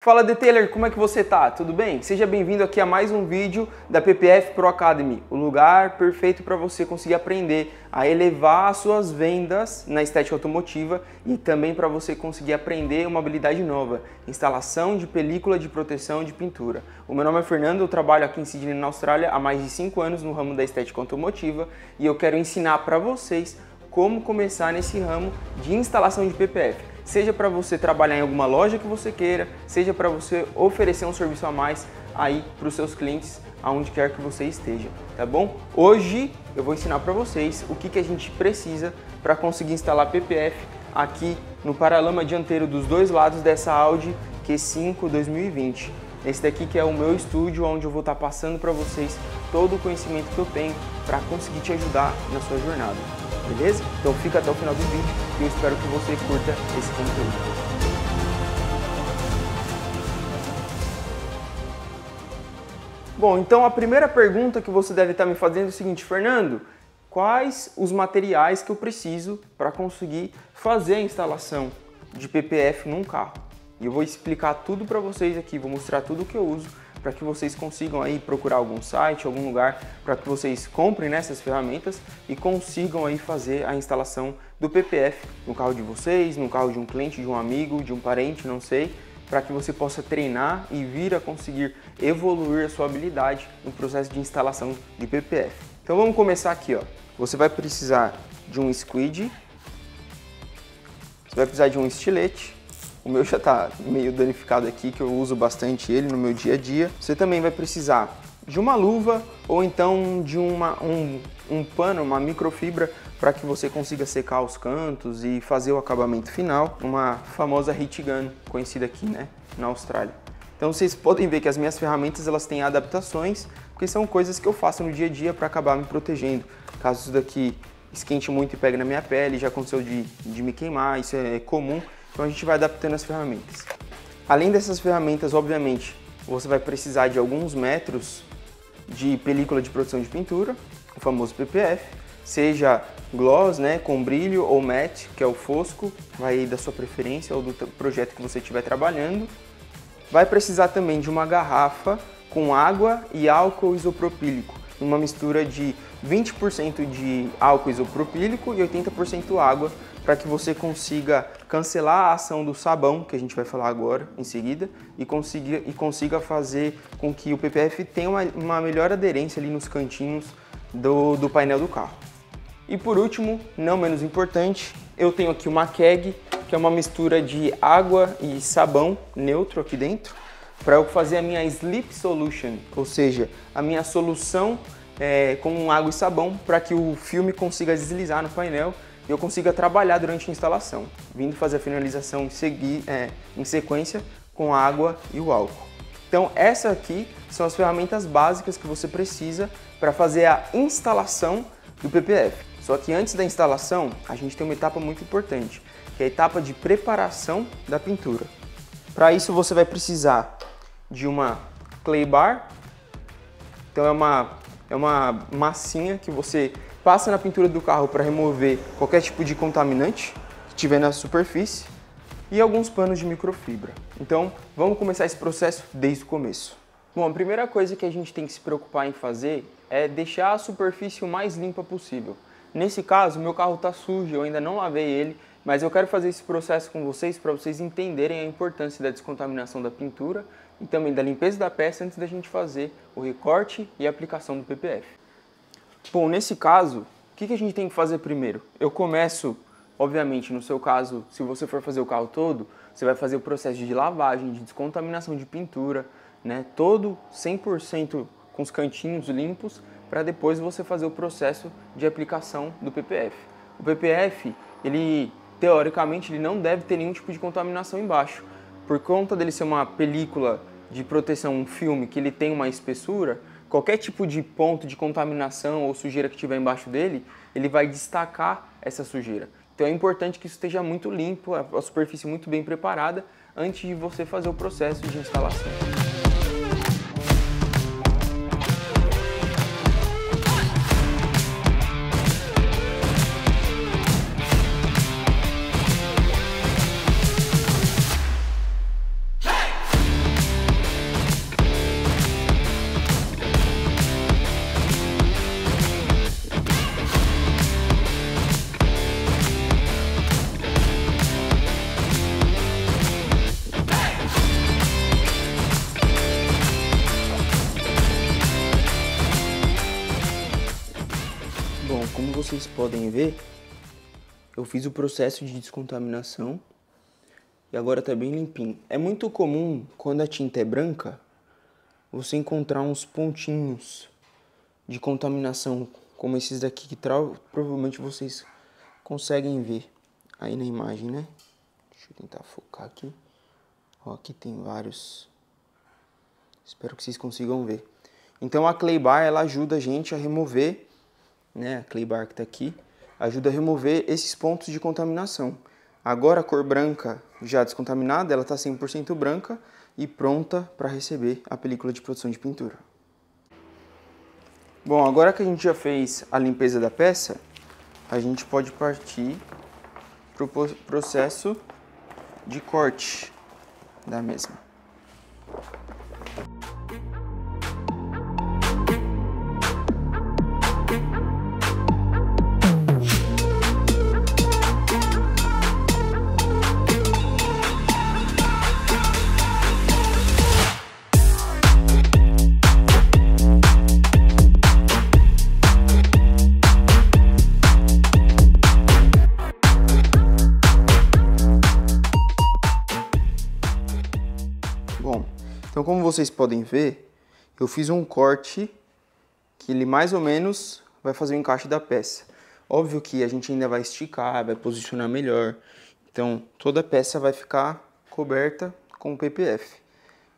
Fala Detailer, como é que você tá? Tudo bem? Seja bem-vindo aqui a mais um vídeo da PPF Pro Academy, o lugar perfeito para você conseguir aprender a elevar as suas vendas na estética automotiva e também para você conseguir aprender uma habilidade nova, instalação de película de proteção de pintura. O meu nome é Fernando, eu trabalho aqui em Sydney, na Austrália, há mais de 5 anos no ramo da estética automotiva e eu quero ensinar para vocês como começar nesse ramo de instalação de PPF. Seja para você trabalhar em alguma loja que você queira, seja para você oferecer um serviço a mais aí para os seus clientes, aonde quer que você esteja, tá bom? Hoje eu vou ensinar para vocês o que a gente precisa para conseguir instalar PPF aqui no paralama dianteiro dos dois lados dessa Audi Q5 2020. Esse daqui que é o meu estúdio, onde eu vou estar passando para vocês todo o conhecimento que eu tenho para conseguir te ajudar na sua jornada. Beleza? Então fica até o final do vídeo e eu espero que você curta esse conteúdo. Bom, então a primeira pergunta que você deve estar me fazendo é o seguinte: Fernando, quais os materiais que eu preciso para conseguir fazer a instalação de PPF num carro? E eu vou explicar tudo para vocês aqui, vou mostrar tudo o que eu uso para que vocês consigam aí procurar algum site, algum lugar para que vocês comprem nessas ferramentas e consigam aí fazer a instalação do PPF no carro de vocês, no carro de um cliente, de um amigo, de um parente, não sei, para que você possa treinar e vir a conseguir evoluir a sua habilidade no processo de instalação de PPF. Então vamos começar aqui, ó. Você vai precisar de um squid, você vai precisar de um estilete. O meu já está meio danificado aqui, que eu uso bastante ele no meu dia a dia. Você também vai precisar de uma luva ou então de um pano, uma microfibra, para que você consiga secar os cantos e fazer o acabamento final. Uma famosa heat gun, conhecida aqui, né, na Austrália. Então vocês podem ver que as minhas ferramentas elas têm adaptações, porque são coisas que eu faço no dia a dia para acabar me protegendo. Caso isso daqui esquente muito e pegue na minha pele, já aconteceu de me queimar, isso é comum. Então a gente vai adaptando as ferramentas. Além dessas ferramentas, obviamente, você vai precisar de alguns metros de película de proteção de pintura, o famoso PPF, seja gloss, né, com brilho, ou matte, que é o fosco, vai da sua preferência ou do projeto que você estiver trabalhando. Vai precisar também de uma garrafa com água e álcool isopropílico, uma mistura de 20% de álcool isopropílico e 80% água, para que você consiga cancelar a ação do sabão, que a gente vai falar agora em seguida, e consiga fazer com que o PPF tenha uma melhor aderência ali nos cantinhos do painel do carro. E por último, não menos importante, eu tenho aqui uma keg, que é uma mistura de água e sabão neutro aqui dentro, para eu fazer a minha Sleep Solution, ou seja, a minha solução com água e sabão, para que o filme consiga deslizar no painel e eu consiga trabalhar durante a instalação, vindo fazer a finalização em sequência com a água e o álcool. Então essas aqui são as ferramentas básicas que você precisa para fazer a instalação do PPF. Só que antes da instalação, a gente tem uma etapa muito importante, que é a etapa de preparação da pintura. Para isso você vai precisar de uma clay bar, então é uma massinha que você passa na pintura do carro para remover qualquer tipo de contaminante que tiver na superfície e alguns panos de microfibra. Então, vamos começar esse processo desde o começo. Bom, a primeira coisa que a gente tem que se preocupar em fazer é deixar a superfície o mais limpa possível. Nesse caso, meu carro está sujo, eu ainda não lavei ele, mas eu quero fazer esse processo com vocês para vocês entenderem a importância da descontaminação da pintura e também da limpeza da peça antes da gente fazer o recorte e a aplicação do PPF. Bom, nesse caso, o que a gente tem que fazer primeiro? Eu começo, obviamente, no seu caso, se você for fazer o carro todo, você vai fazer o processo de lavagem, de descontaminação de pintura, né? Todo 100% com os cantinhos limpos, para depois você fazer o processo de aplicação do PPF. O PPF, teoricamente, ele não deve ter nenhum tipo de contaminação embaixo. Por conta dele ser uma película de proteção, um filme que ele tem uma espessura, qualquer tipo de ponto de contaminação ou sujeira que tiver embaixo dele, ele vai destacar essa sujeira. Então é importante que isso esteja muito limpo, a superfície muito bem preparada, antes de você fazer o processo de instalação. vocês podem ver, eu fiz o processo de descontaminação e agora tá bem limpinho. É muito comum, quando a tinta é branca, você encontrar uns pontinhos de contaminação, como esses daqui, que provavelmente vocês conseguem ver aí na imagem, né? Deixa eu tentar focar aqui. Ó, aqui tem vários. Espero que vocês consigam ver. Então a Clay Bar, ela ajuda a gente a remover, né? A Clay Bar que tá aqui, ajuda a remover esses pontos de contaminação. Agora a cor branca já descontaminada, ela tá 100% branca e pronta para receber a película de produção de pintura. Bom, agora que a gente já fez a limpeza da peça, a gente pode partir para o processo de corte da mesma. Bom, então como vocês podem ver, eu fiz um corte que ele mais ou menos vai fazer o encaixe da peça. Óbvio que a gente ainda vai esticar, vai posicionar melhor. Então toda a peça vai ficar coberta com PPF.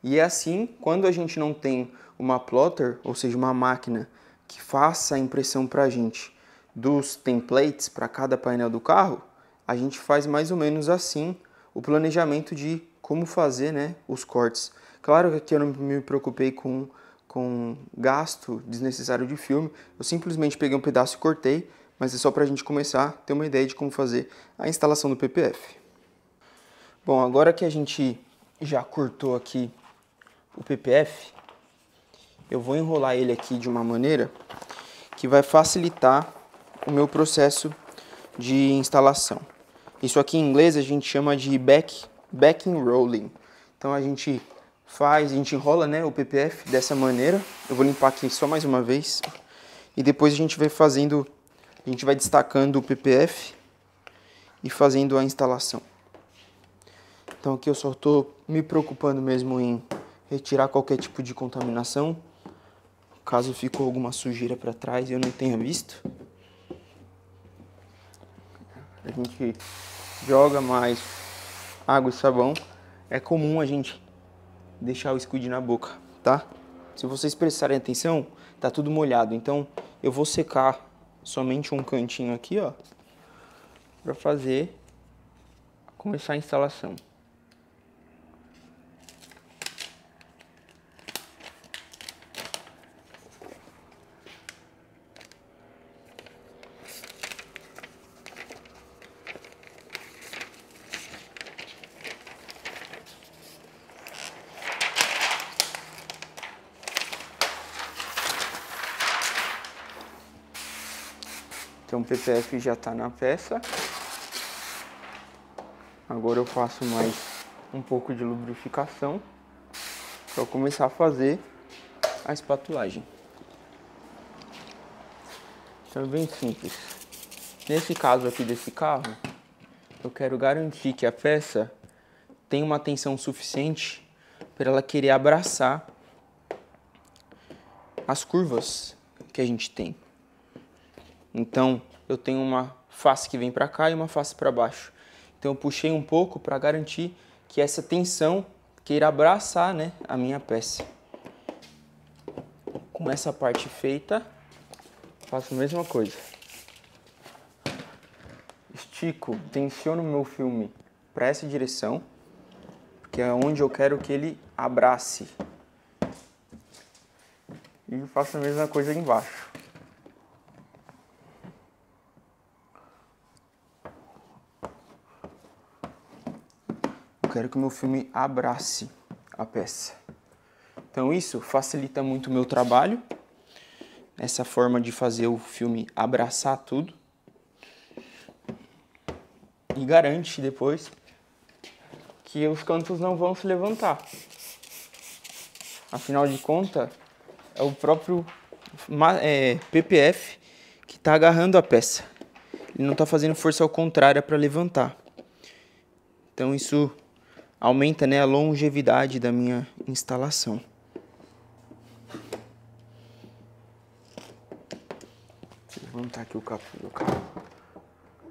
E é assim, quando a gente não tem uma plotter, ou seja, uma máquina que faça a impressão para a gente dos templates para cada painel do carro, a gente faz mais ou menos assim o planejamento de como fazer, né, os cortes. Claro que aqui eu não me preocupei com gasto desnecessário de filme, eu simplesmente peguei um pedaço e cortei, mas é só para a gente começar a ter uma ideia de como fazer a instalação do PPF. Bom, agora que a gente já cortou aqui o PPF, eu vou enrolar ele aqui de uma maneira que vai facilitar o meu processo de instalação. Isso aqui em inglês a gente chama de backing rolling. Então a gente enrola, né, o PPF dessa maneira. Eu vou limpar aqui só mais uma vez. E depois a gente vai destacando o PPF e fazendo a instalação. Então aqui eu só estou me preocupando mesmo em retirar qualquer tipo de contaminação, caso ficou alguma sujeira para trás e eu não tenha visto. A gente joga mais água e sabão. É comum a gente deixar o squid na boca, tá? Se vocês prestarem atenção, tá tudo molhado. Então eu vou secar somente um cantinho aqui, ó, para começar a instalação. Então o PPF já está na peça. Agora eu faço mais um pouco de lubrificação para eu começar a fazer a espatulagem. Então é bem simples. Nesse caso aqui desse carro, eu quero garantir que a peça tem uma tensão suficiente para ela querer abraçar as curvas que a gente tem. Então, eu tenho uma face que vem para cá e uma face para baixo. Então, eu puxei um pouco para garantir que essa tensão queira abraçar, né, a minha peça. Com essa parte feita, faço a mesma coisa. Estico, tensiono o meu filme para essa direção, porque é onde eu quero que ele abrace. E faço a mesma coisa embaixo. Quero que o meu filme abrace a peça. Então isso facilita muito o meu trabalho, essa forma de fazer o filme abraçar tudo, e garante depois que os cantos não vão se levantar. Afinal de contas, é o próprio PPF que tá agarrando a peça. Ele não tá fazendo força ao contrário para levantar. Então isso aumenta, né, a longevidade da minha instalação. Deixa eu levantar aqui o capô do carro.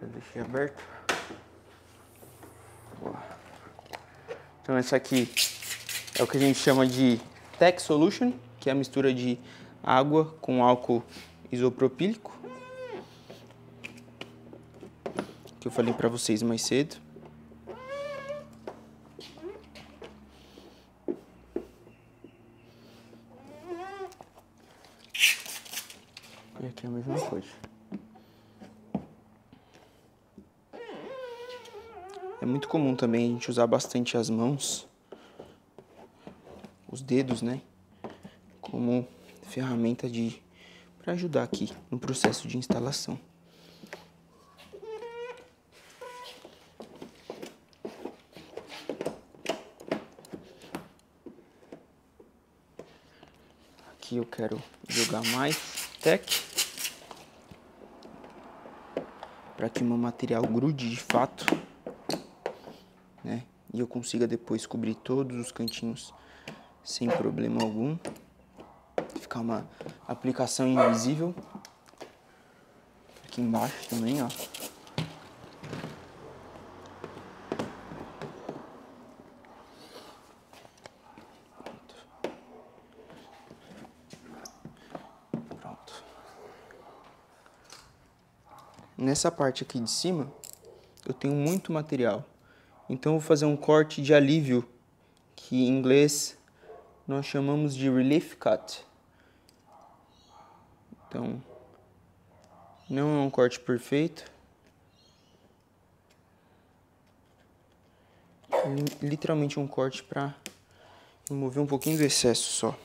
Eu deixei aberto. Boa. Então essa aqui é o que a gente chama de Tech Solution, que é a mistura de água com álcool isopropílico, que eu falei para vocês mais cedo. E aqui é a mesma coisa. É muito comum também a gente usar bastante as mãos, os dedos, né, como ferramenta para ajudar aqui no processo de instalação. Aqui eu quero jogar mais Tech para que o meu material grude de fato, né? E eu consiga depois cobrir todos os cantinhos sem problema algum. Ficar uma aplicação invisível. Aqui embaixo também, ó. Pronto. Nessa parte aqui de cima, eu tenho muito material. Então eu vou fazer um corte de alívio, que em inglês nós chamamos de relief cut. Então, não é um corte perfeito. É literalmente um corte para remover um pouquinho do excesso só.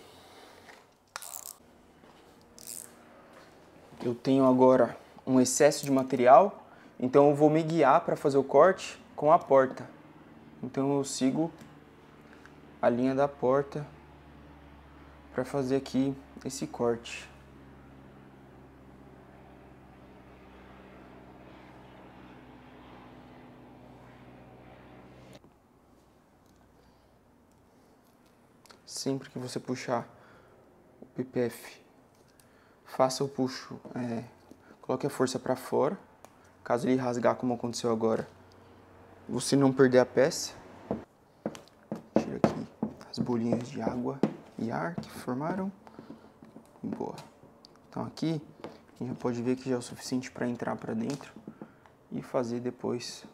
Eu tenho agora um excesso de material, então eu vou me guiar para fazer o corte com a porta. Então eu sigo a linha da porta para fazer aqui esse corte. Sempre que você puxar o PPF, faça o puxo, coloque a força para fora, caso ele rasgar como aconteceu agora, você não perder a peça. Tira aqui as bolinhas de água e ar que formaram. Boa. Então aqui a gente pode ver que já é o suficiente para entrar para dentro e fazer depois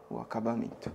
o acabamento.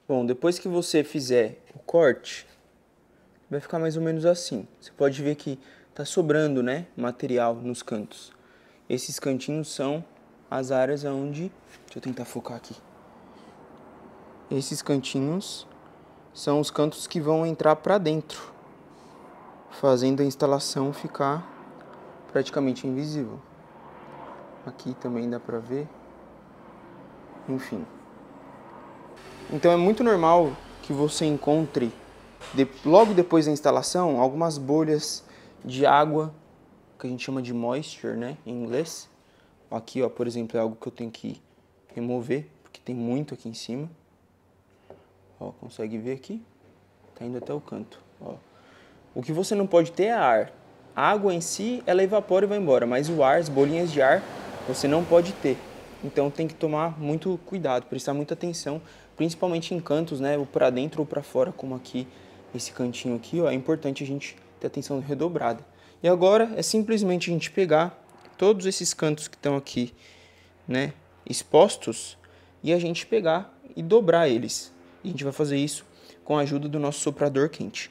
Bom, depois que você fizer o corte, vai ficar mais ou menos assim. Você pode ver que tá sobrando, né, material nos cantos. Esses cantinhos são as áreas onde... Deixa eu tentar focar aqui. Esses cantinhos são os cantos que vão entrar para dentro, fazendo a instalação ficar praticamente invisível. Aqui também dá para ver. Enfim. Então é muito normal que você encontre, logo depois da instalação, algumas bolhas de água, que a gente chama de moisture, né, em inglês. Aqui, ó, por exemplo, é algo que eu tenho que remover, porque tem muito aqui em cima. Ó, consegue ver aqui? Tá indo até o canto, ó. O que você não pode ter é ar. A água em si, ela evapora e vai embora, mas o ar, as bolinhas de ar, você não pode ter. Então tem que tomar muito cuidado, prestar muita atenção, principalmente em cantos, né, ou para dentro ou para fora, como aqui, esse cantinho aqui, ó, é importante a gente ter atenção redobrada. E agora é simplesmente a gente pegar todos esses cantos que estão aqui, né, expostos, e a gente pegar e dobrar eles. E a gente vai fazer isso com a ajuda do nosso soprador quente.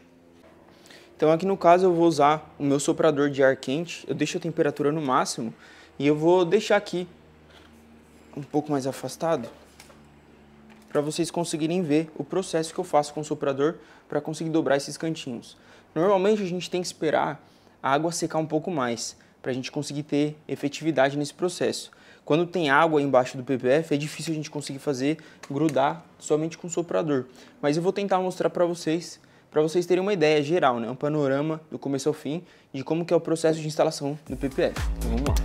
Então aqui no caso eu vou usar o meu soprador de ar quente, eu deixo a temperatura no máximo e eu vou deixar aqui um pouco mais afastado para vocês conseguirem ver o processo que eu faço com o soprador para conseguir dobrar esses cantinhos. Normalmente a gente tem que esperar a água secar um pouco mais para a gente conseguir ter efetividade nesse processo. Quando tem água embaixo do PPF é difícil a gente conseguir fazer grudar somente com o soprador. Mas eu vou tentar mostrar para vocês terem uma ideia geral, né? Um panorama do começo ao fim de como que é o processo de instalação do PPF. Então vamos lá.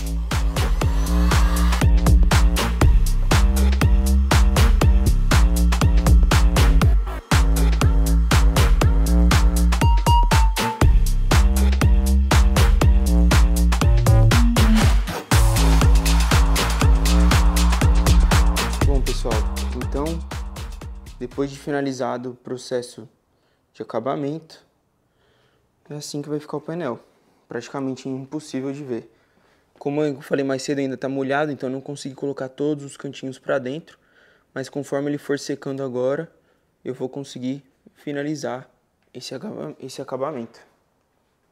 Bom, pessoal, então depois de finalizado o processo de acabamento, é assim que vai ficar o painel. Praticamente impossível de ver. Como eu falei mais cedo, ainda está molhado, então eu não consegui colocar todos os cantinhos para dentro, mas conforme ele for secando agora, eu vou conseguir finalizar esse acabamento.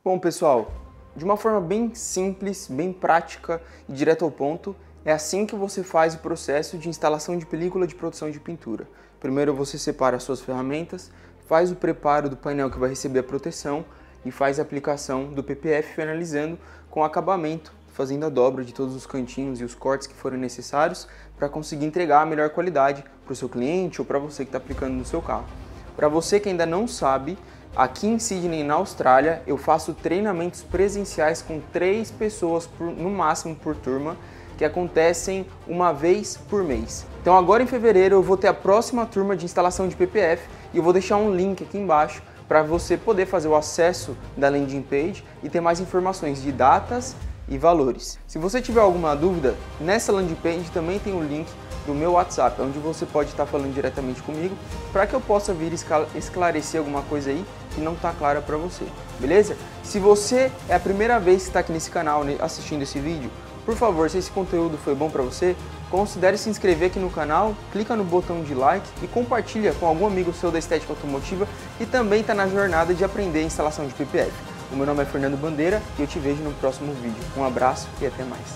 Bom, pessoal, de uma forma bem simples, bem prática e direto ao ponto, é assim que você faz o processo de instalação de película de produção de pintura. Primeiro você separa as suas ferramentas, faz o preparo do painel que vai receber a proteção e faz a aplicação do PPF, finalizando com o acabamento, fazendo a dobra de todos os cantinhos e os cortes que forem necessários para conseguir entregar a melhor qualidade para o seu cliente ou para você que está aplicando no seu carro. Para você que ainda não sabe, aqui em Sydney, na Austrália, eu faço treinamentos presenciais com 3 pessoas no máximo por turma, que acontecem uma vez por mês. Então agora em fevereiro eu vou ter a próxima turma de instalação de PPF e eu vou deixar um link aqui embaixo para você poder fazer o acesso da landing page e ter mais informações de datas e valores. Se você tiver alguma dúvida, nessa landing page também tem o link do meu WhatsApp, onde você pode estar falando diretamente comigo para que eu possa vir esclarecer alguma coisa aí que não está clara para você, beleza? Se você é a primeira vez que está aqui nesse canal assistindo esse vídeo, por favor, se esse conteúdo foi bom para você, considere se inscrever aqui no canal, clica no botão de like e compartilha com algum amigo seu da estética automotiva e também está na jornada de aprender a instalação de PPF. O meu nome é Fernando Bandeira e eu te vejo no próximo vídeo. Um abraço e até mais.